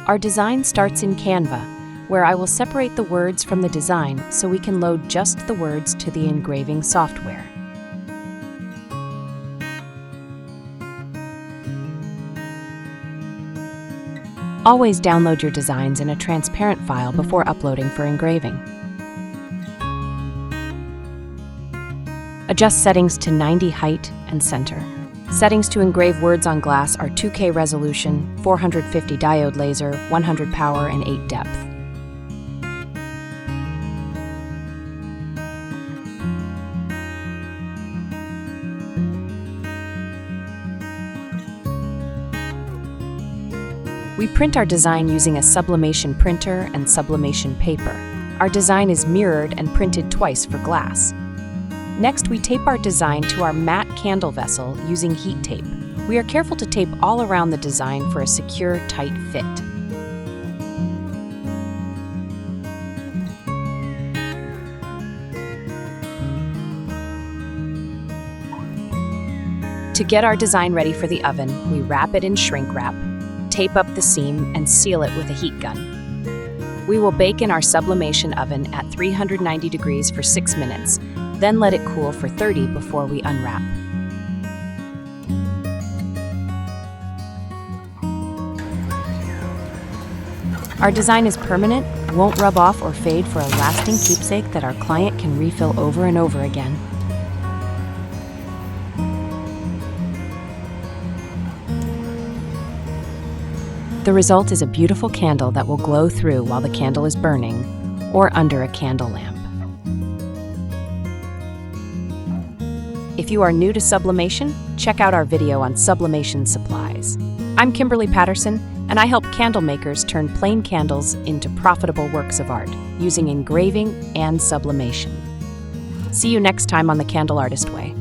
Our design starts in Canva, where I will separate the words from the design so we can load just the words to the engraving software. Always download your designs in a transparent file before uploading for engraving. Adjust settings to 90 height and center. Settings to engrave words on glass are 2K resolution, 450 diode laser, 100 power, and 8 depth. We print our design using a sublimation printer and sublimation paper. Our design is mirrored and printed twice for glass. Next, we tape our design to our matte candle vessel using heat tape. We are careful to tape all around the design for a secure, tight fit. To get our design ready for the oven, we wrap it in shrink wrap, tape up the seam, and seal it with a heat gun. We will bake in our sublimation oven at 390 degrees for 6 minutes, then let it cool for 30 before we unwrap. Our design is permanent, won't rub off or fade for a lasting keepsake that our client can refill over and over again. The result is a beautiful candle that will glow through while the candle is burning or under a candle lamp. If you are new to sublimation, check out our video on sublimation supplies. I'm Kimberly Patterson, and I help candle makers turn plain candles into profitable works of art using engraving and sublimation. See you next time on The Candle Artist Way.